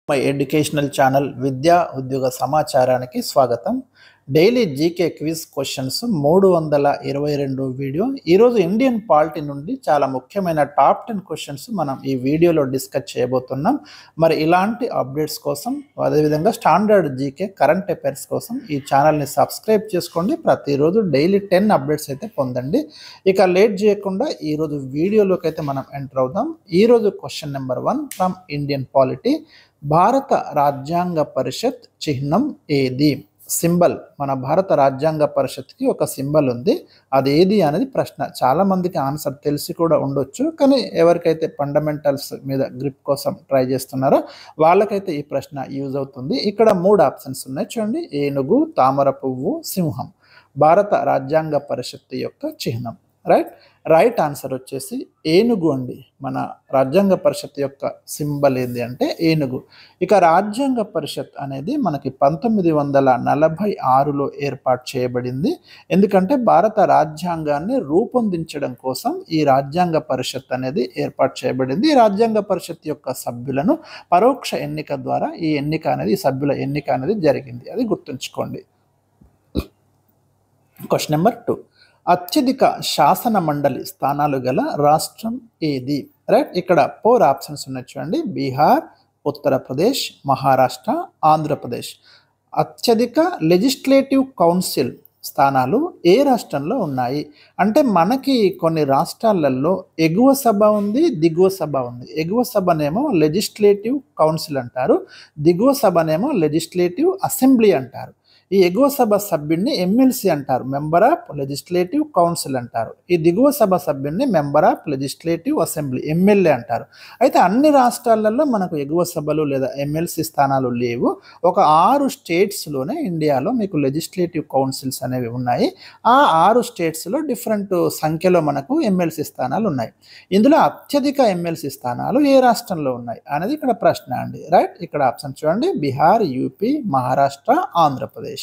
My educational channel విద్యా ఉద్యోగ సమాచారానికి స్వాగతం. Daily GK quiz questions 322 video. ఈరోజు ఇండియన్ పాలిటీ నుండి చాలా ముఖ్యమైన టాప్ 10 క్వశ్చన్స్ మనం ఈ వీడియోలో డిస్కస్ చేయబోతున్నాం. మరి ఇలాంటి అప్డేట్స్ కోసం, అదేవిధంగా స్టాండర్డ్ జీకే కరెంట్ అఫైర్స్ కోసం ఈ ఛానల్ని సబ్స్క్రైబ్ చేసుకోండి. ప్రతిరోజు డైలీ 10 అప్డేట్స్ అయితే పొందండి. ఇక లేట్ చేయకుండా ఈరోజు వీడియోలోకి అయితే మనం ఎంటర్ అవుదాం. ఈరోజు question number 1 from Indian polity. భారత రాజ్యాంగ పరిషత్ చిహ్నం ఏది? సింబల్, మన భారత రాజ్యాంగ పరిషత్కి ఒక సింబల్ ఉంది, అది ఏది అనేది ప్రశ్న. చాలా మందికి ఆన్సర్ తెలిసి కూడా ఉండొచ్చు, కానీ ఎవరికైతే ఫండమెంటల్స్ మీద గ్రిప్ కోసం ట్రై చేస్తున్నారో వాళ్ళకైతే ఈ ప్రశ్న యూజ్ అవుతుంది. ఇక్కడ 3 ఆప్షన్స్ ఉన్నాయి చూడండి: ఏనుగు, తామర పువ్వు, సింహం. భారత రాజ్యాంగ పరిషత్ యొక్క చిహ్నం. రైట్ ఆన్సర్ వచ్చేసి ఏనుగు అండి. మన రాజ్యాంగ పరిషత్ యొక్క సింబల్ ఏంది అంటే ఏనుగు. ఇక రాజ్యాంగ పరిషత్ అనేది మనకి 1946లో ఏర్పాటు చేయబడింది. ఎందుకంటే భారత రాజ్యాంగాన్ని రూపొందించడం కోసం ఈ రాజ్యాంగ పరిషత్ అనేది ఏర్పాటు చేయబడింది. ఈ రాజ్యాంగ పరిషత్ యొక్క సభ్యులను పరోక్ష ఎన్నిక ద్వారా ఈ సభ్యుల ఎన్నిక అనేది జరిగింది, అది గుర్తుంచుకోండి. Question number 2. అత్యధిక శాసన మండలి స్థానాలు గల రాష్ట్రం ఏది? ఇక్కడ 4 ఆప్షన్స్ ఉన్నాయి చూడండి: బీహార్, ఉత్తరప్రదేశ్, మహారాష్ట్ర, ఆంధ్రప్రదేశ్. అత్యధిక లెజిస్లేటివ్ కౌన్సిల్ స్థానాలు ఏ రాష్ట్రంలో ఉన్నాయి అంటే, మనకి కొన్ని రాష్ట్రాలలో ఎగువ సభ ఉంది, దిగువ సభ ఉంది. ఎగువ సభనేమో లెజిస్లేటివ్ కౌన్సిల్ అంటారు, దిగువ సభనేమో లెజిస్లేటివ్ అసెంబ్లీ అంటారు. ఈ ఎగువ సభ సభ్యుడిని ఎమ్మెల్సీ అంటారు, మెంబర్ ఆఫ్ లెజిస్లేటివ్ కౌన్సిల్ అంటారు. ఈ దిగువ సభ సభ్యుడిని member of legislative assembly, MLA అంటారు. అయితే అన్ని రాష్ట్రాలలో మనకు ఎగువ సభలు లేదా ఎమ్మెల్సీ స్థానాలు లేవు. ఒక 6 స్టేట్స్లోనే ఇండియాలో మీకు లెజిస్లేటివ్ కౌన్సిల్స్ అనేవి ఉన్నాయి. ఆ 6 స్టేట్స్లో డిఫరెంట్ సంఖ్యలో మనకు ఎమ్మెల్సీ స్థానాలు ఉన్నాయి. ఇందులో అత్యధిక ఎమ్మెల్సీ స్థానాలు ఏ రాష్ట్రంలో ఉన్నాయి అనేది ఇక్కడ ప్రశ్న అండి. ఇక్కడ ఆప్షన్ చూడండి: Bihar, UP, Maharashtra, Andhra Pradesh.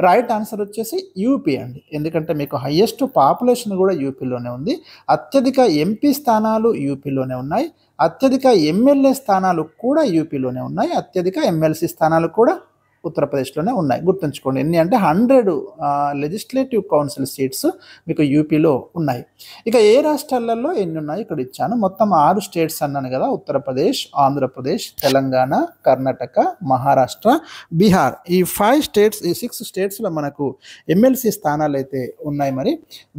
Right answer వచ్చేసి యూపీ అండి. ఎందుకంటే మీకు హైయెస్ట్ పాపులేషన్ కూడా యూపీలోనే ఉంది. అత్యధిక ఎంపీ స్థానాలు యూపీలోనే ఉన్నాయి. అత్యధిక ఎమ్మెల్యే స్థానాలు కూడా యూపీలోనే ఉన్నాయి. అత్యధిక ఎమ్మెల్సీ స్థానాలు కూడా ఉత్తరప్రదేశ్లోనే ఉన్నాయి. గుర్తుంచుకోండి, ఎన్ని అంటే 100 లెజిస్లేటివ్ కౌన్సిల్ సీట్స్ మీకు యూపీలో ఉన్నాయి. ఇక ఏ రాష్ట్రాలలో ఎన్ని ఉన్నాయి ఇక్కడ ఇచ్చాను. మొత్తం 6 స్టేట్స్ అన్నాను కదా: ఉత్తరప్రదేశ్, ఆంధ్రప్రదేశ్, తెలంగాణ, కర్ణాటక, మహారాష్ట్ర, బీహార్. ఈ 6 స్టేట్స్లో మనకు ఎమ్మెల్సీ స్థానాలు అయితే ఉన్నాయి. మరి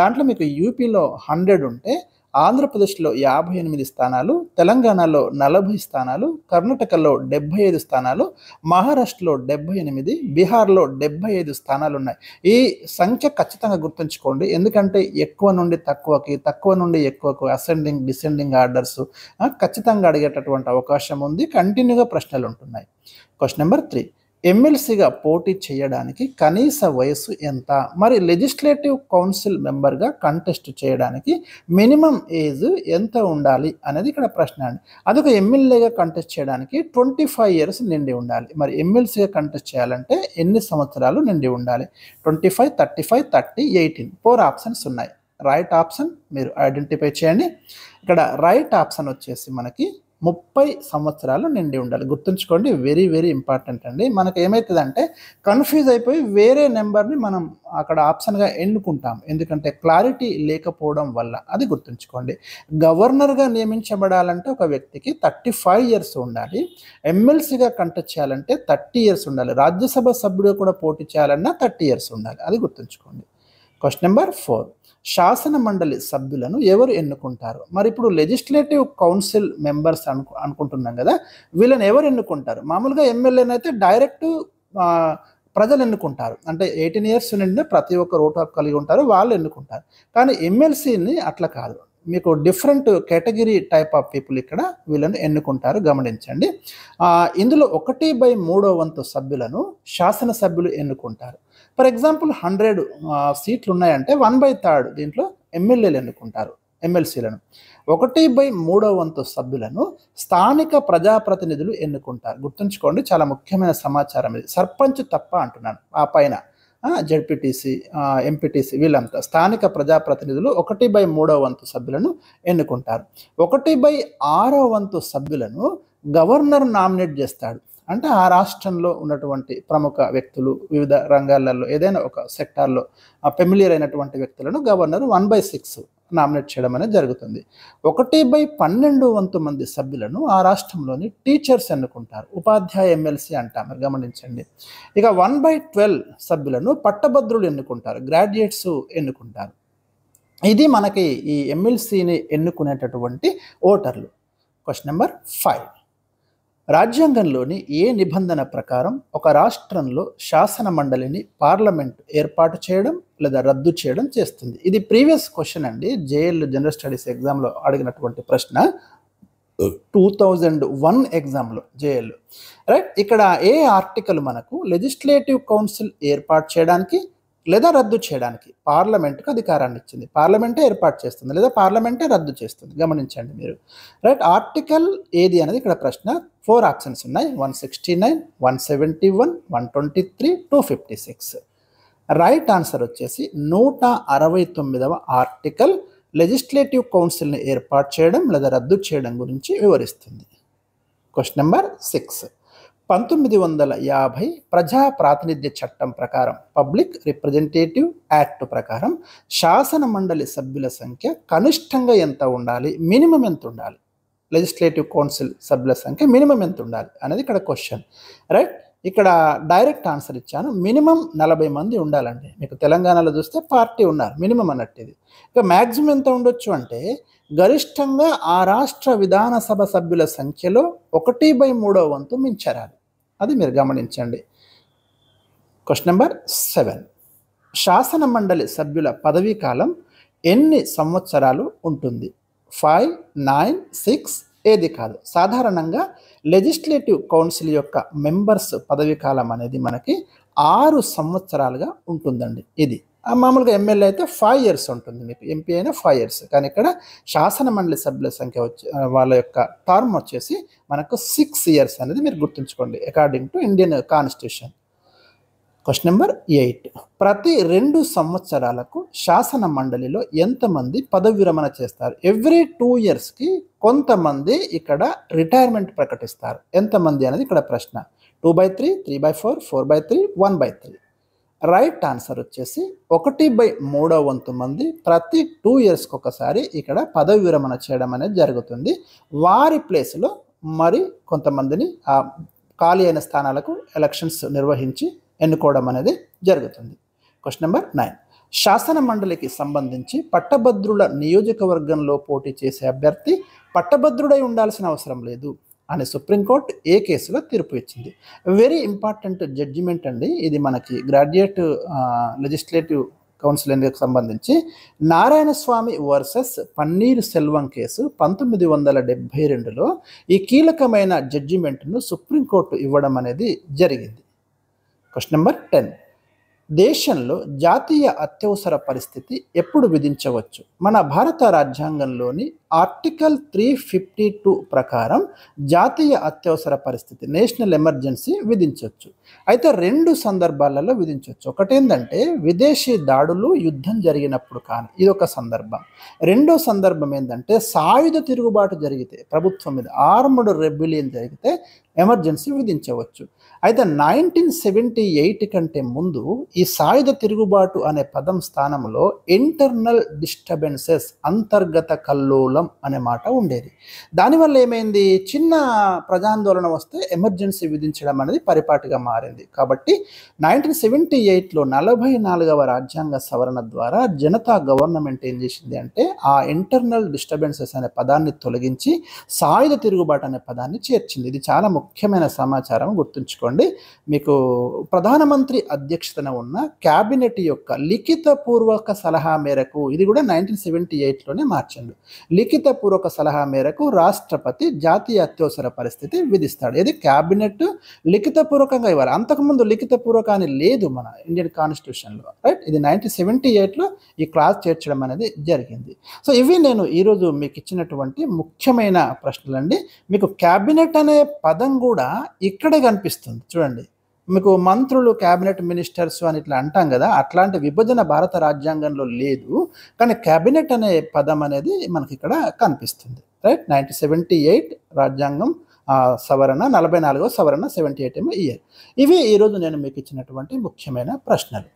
దాంట్లో మీకు యూపీలో 100 ఉంటే, ఆంధ్రప్రదేశ్లో 58 స్థానాలు, తెలంగాణలో 40 స్థానాలు, కర్ణాటకలో 75 స్థానాలు, మహారాష్ట్రలో 78, బీహార్లో 75 స్థానాలు ఉన్నాయి. ఈ సంఖ్య ఖచ్చితంగా గుర్తుంచుకోండి, ఎందుకంటే ఎక్కువ నుండి తక్కువకి, తక్కువ నుండి ఎక్కువకు అసెండింగ్ డిసెండింగ్ ఆర్డర్స్ ఖచ్చితంగా అడిగేటటువంటి అవకాశం ఉంది. కంటిన్యూగా ప్రశ్నలు ఉంటున్నాయి. Question number 3. ఎమ్మెల్సీగా పోటీ చేయడానికి కనీస వయసు ఎంత? మరి లెజిస్లేటివ్ కౌన్సిల్ మెంబర్గా కంటెస్ట్ చేయడానికి మినిమం ఏజ్ ఎంత ఉండాలి అనేది ఇక్కడ ప్రశ్న అండి. అదొక ఎమ్మెల్యేగా కంటెస్ట్ చేయడానికి 25 ఇయర్స్ నిండి ఉండాలి. మరి ఎమ్మెల్సీగా కంటెస్ట్ చేయాలంటే ఎన్ని సంవత్సరాలు నిండి ఉండాలి? 25, 35, 30, 18. 4 ఆప్షన్స్ ఉన్నాయి. రైట్ ఆప్షన్ మీరు ఐడెంటిఫై చేయండి. ఇక్కడ రైట్ ఆప్షన్ వచ్చేసి మనకి 30 సంవత్సరాలు నిండి ఉండాలి. గుర్తుంచుకోండి, వెరీ వెరీ ఇంపార్టెంట్ అండి. మనకు ఏమవుతుందంటే కన్ఫ్యూజ్ అయిపోయి వేరే నెంబర్ని మనం అక్కడ ఆప్షన్గా ఎన్నుకుంటాం, ఎందుకంటే క్లారిటీ లేకపోవడం వల్ల. అది గుర్తుంచుకోండి. గవర్నర్గా నియమించబడాలంటే ఒక వ్యక్తికి 35 ఇయర్స్ ఉండాలి. ఎమ్మెల్సీగా కంటెస్ట్ చేయాలంటే 30 ఇయర్స్ ఉండాలి. రాజ్యసభ సభ్యుడు కూడా పోటీ చేయాలన్నా 30 ఇయర్స్ ఉండాలి. అది గుర్తుంచుకోండి. Question number 4. శాసన మండలి సభ్యులను ఎవరు ఎన్నుకుంటారు? మరి ఇప్పుడు లెజిస్లేటివ్ కౌన్సిల్ మెంబర్స్ అనుకుంటున్నాం కదా, వీళ్ళని ఎవరు ఎన్నుకుంటారు? మామూలుగా ఎమ్మెల్యేనైతే డైరెక్ట్ ప్రజలు ఎన్నుకుంటారు, అంటే 18 ఇయర్స్ నుండి ప్రతి ఒక్కరు ఓటు హక్కు కలిగి ఉంటారు, వాళ్ళు ఎన్నుకుంటారు. కానీ ఎమ్మెల్సీని అట్లా కాదు, మీకు different category type of people ఇక్కడ వీళ్ళని ఎన్నుకుంటారు, గమనించండి. ఇందులో 1/3 వంతు సభ్యులను శాసనసభ్యులు ఎన్నుకుంటారు. ఫర్ ఎగ్జాంపుల్ 100 సీట్లు ఉన్నాయంటే 1/3 దీంట్లో ఎమ్మెల్యేలు ఎన్నుకుంటారు, ఎమ్మెల్సీలను. 1/3 వంతు సభ్యులను స్థానిక ప్రజాప్రతినిధులు ఎన్నుకుంటారు. గుర్తుంచుకోండి, చాలా ముఖ్యమైన సమాచారం ఇది. సర్పంచ్ తప్ప అంటున్నాను, ఆ పైన జెడ్పీటీసీ, ఎంపీటీసీ వీళ్ళంతా స్థానిక ప్రజాప్రతినిధులు 1/3 వంతు సభ్యులను ఎన్నుకుంటారు. 1/6 వంతు సభ్యులను గవర్నర్ నామినేట్ చేస్తాడు. అంటే ఆ రాష్ట్రంలో ఉన్నటువంటి ప్రముఖ వ్యక్తులు వివిధ రంగాలలో ఏదైనా ఒక సెక్టార్లో ఫెమిలియర్ అయినటువంటి వ్యక్తులను గవర్నర్ 1/6 నామినేట్ చేయడం అనేది జరుగుతుంది. 1/12 వంతు మంది సభ్యులను ఆ రాష్ట్రంలోని టీచర్స్ ఎన్నుకుంటారు. ఉపాధ్యాయ ఎమ్మెల్సీ అంటాం, గమనించండి. ఇక 1/12 సభ్యులను పట్టభద్రులు ఎన్నుకుంటారు, గ్రాడ్యుయేట్స్ ఎన్నుకుంటారు. ఇది మనకి ఈ ఎమ్మెల్సీని ఎన్నుకునేటటువంటి ఓటర్లు. Question number 5. రాజ్యాంగంలోని ఏ నిబంధన ప్రకారం ఒక రాష్ట్రంలో శాసన మండలిని పార్లమెంట్ ఏర్పాటు చేయడం లేదా రద్దు చేయడం చేస్తుంది? ఇది ప్రీవియస్ క్వశ్చన్ అండి, జేఎల్ జనరల్ స్టడీస్ ఎగ్జామ్లో అడిగినటువంటి ప్రశ్న, 2001 ఎగ్జామ్లో జేఎల్. రైట్, ఇక్కడ ఏ ఆర్టికల్ మనకు లెజిస్లేటివ్ కౌన్సిల్ ఏర్పాటు చేయడానికి లేదా రద్దు చేయడానికి పార్లమెంట్కు అధికారాన్ని ఇచ్చింది? పార్లమెంటే ఏర్పాటు చేస్తుంది లేదా పార్లమెంటే రద్దు చేస్తుంది? గమనించండి మీరు. రైట్, ఆర్టికల్ ఏది అనేది ఇక్కడ ప్రశ్న. 4 ఆప్షన్స్ ఉన్నాయి, 169, 171, 123, 256. రైట్ ఆన్సర్ వచ్చేసి 169వ ఆర్టికల్ లెజిస్లేటివ్ కౌన్సిల్ని ఏర్పాటు చేయడం లేదా రద్దు చేయడం గురించి వివరిస్తుంది. Question number 6. 1950 ప్రజా ప్రాతినిధ్య చట్టం ప్రకారం, పబ్లిక్ రిప్రజెంటేటివ్ యాక్ట్ ప్రకారం శాసన మండలి సభ్యుల సంఖ్య కనిష్టంగా ఎంత ఉండాలి, మినిమం ఎంత ఉండాలి? లెజిస్లేటివ్ కౌన్సిల్ సభ్యుల సంఖ్య మినిమం ఎంత ఉండాలి అనేది ఇక్కడ క్వశ్చన్. రైట్, ఇక్కడ డైరెక్ట్ ఆన్సర్ ఇచ్చాను, మినిమం 40 మంది ఉండాలండి. మీకు తెలంగాణలో చూస్తే పార్టీ ఉన్నారు, మినిమం అన్నట్టు ఇది. ఇక మ్యాక్సిమం ఎంత ఉండొచ్చు అంటే గరిష్టంగా ఆ రాష్ట్ర విధానసభ సభ్యుల సంఖ్యలో 1/3 వంతు మించరాలి. అది మీరు గమనించండి. Question number 7. శాసన మండలి సభ్యుల పదవీ కాలం ఎన్ని సంవత్సరాలు ఉంటుంది? 5, 9, 6 ఏది కాదు. సాధారణంగా లెజిస్లేటివ్ కౌన్సిల్ యొక్క మెంబర్స్ పదవీ కాలం అనేది మనకి 6 సంవత్సరాలుగా ఉంటుందండి. ఇది మామూలుగా ఎమ్మెల్యే అయితే 5 years ఉంటుంది, మీకు ఎంపీ అయినా 5 years. కానీ ఇక్కడ శాసన మండలి సభ్యుల సంఖ్య వాళ్ళ యొక్క టర్మ్ వచ్చేసి మనకు 6 years అనేది మీరు గుర్తుంచుకోండి, according to Indian constitution. Question number 8. ప్రతి 2 సంవత్సరాలకు శాసన మండలిలో ఎంతమంది పదవి విరమణ చేస్తారు? ఎవ్రీ 2 yearsకి కొంతమంది ఇక్కడ రిటైర్మెంట్ ప్రకటిస్తారు. ఎంతమంది అనేది ఇక్కడ ప్రశ్న. 2/3, 3/4, 4/3, 1/3. రైట్ ఆన్సర్ వచ్చేసి 1/3 వంతు మంది ప్రతి 2 yearsకి ఒకసారి ఇక్కడ పదవి విరమణ చేయడం అనేది జరుగుతుంది. వారి ప్లేస్లో మరి కొంతమందిని ఆ ఖాళీ అయిన స్థానాలకు ఎలక్షన్స్ నిర్వహించి ఎన్నుకోవడం అనేది జరుగుతుంది. Question number 9. శాసన మండలికి సంబంధించి పట్టభద్రుల నియోజకవర్గంలో పోటీ చేసే అభ్యర్థి పట్టభద్రుడై ఉండాల్సిన అవసరం లేదు అని సుప్రీంకోర్టు ఏ కేసులో తీర్పు ఇచ్చింది? వెరీ ఇంపార్టెంట్ జడ్జిమెంట్ అండి ఇది. మనకి గ్రాడ్యుయేట్ లెజిస్లేటివ్ కౌన్సిల్ ఎన్నికకు సంబంధించి నారాయణ స్వామి వర్సెస్ పన్నీర్ సెల్వం కేసు 1972లో ఈ కీలకమైన జడ్జిమెంట్ను సుప్రీంకోర్టు ఇవ్వడం అనేది జరిగింది. Question number 10. దేశంలో జాతీయ అత్యవసర పరిస్థితి ఎప్పుడు విధించవచ్చు? మన భారత రాజ్యాంగంలోని ఆర్టికల్ 352 ప్రకారం జాతీయ అత్యవసర పరిస్థితి, నేషనల్ ఎమర్జెన్సీ విధించవచ్చు. అయితే 2 సందర్భాలలో విధించవచ్చు. ఒకటేంటంటే విదేశీ దాడులు, యుద్ధం జరిగినప్పుడు కానీ ఇది ఒక సందర్భం. రెండో సందర్భం ఏంటంటే సాయుధ తిరుగుబాటు జరిగితే, ప్రభుత్వం మీద ఆర్మ్డ్ రెబెలియన్ జరిగితే ఎమర్జెన్సీ విధించవచ్చు. అయితే 1978 కంటే ముందు ఈ సాయుధ తిరుగుబాటు అనే పదం స్థానంలో ఇంటర్నల్ డిస్టర్బెన్సెస్, అంతర్గత కల్లోలం అనే మాట ఉండేది. దానివల్ల ఏమైంది, చిన్న ప్రజాందోళన వస్తే ఎమర్జెన్సీ విధించడం అనేది పరిపాటిగా మారింది. కాబట్టి 1978లో 44వ రాజ్యాంగ సవరణ ద్వారా జనతా గవర్నమెంట్ ఏం చేసింది అంటే ఆ ఇంటర్నల్ డిస్టర్బెన్సెస్ అనే పదాన్ని తొలగించి సాయుధ తిరుగుబాటు అనే పదాన్ని చేర్చింది. ఇది చాలా ముఖ్యమైన సమాచారం, గుర్తుంచుకోండి. మీకు ప్రధానమంత్రి అధ్యక్షతన ఉన్న క్యాబినెట్ యొక్క లిఖితపూర్వక సలహా మేరకు, ఇది కూడా 1978లోనే మార్చిండు, లిఖితపూర్వక సలహా మేరకు రాష్ట్రపతి జాతీయ అత్యవసర పరిస్థితి విధిస్తాడు. ఇది క్యాబినెట్ లిఖితపూర్వకంగా ఇవ్వాలి. అంతకుముందు లిఖితపూర్వక అని లేదు మన ఇండియన్ కాన్స్టిట్యూషన్లో. రైట్, ఇది 1978లో ఈ క్లాస్ చేర్చడం అనేది జరిగింది. సో ఇవి నేను ఈరోజు మీకు ఇచ్చినటువంటి ముఖ్యమైన ప్రశ్నలండి. మీకు క్యాబినెట్ అనే పదం కూడా ఇక్కడే కనిపిస్తుంది చూడండి. మీకు మంత్రులు, క్యాబినెట్ మినిస్టర్స్ అని ఇట్లా అంటాం కదా, అట్లాంటి విభజన భారత రాజ్యాంగంలో లేదు. కానీ క్యాబినెట్ అనే పదం అనేది మనకి ఇక్కడ కనిపిస్తుంది. రైట్, 1978 రాజ్యాంగం సవరణ, 44వ సవరణ 78 ఏమో ఇయర్. ఇవి ఈరోజు నేను మీకు ఇచ్చినటువంటి ముఖ్యమైన ప్రశ్నలు.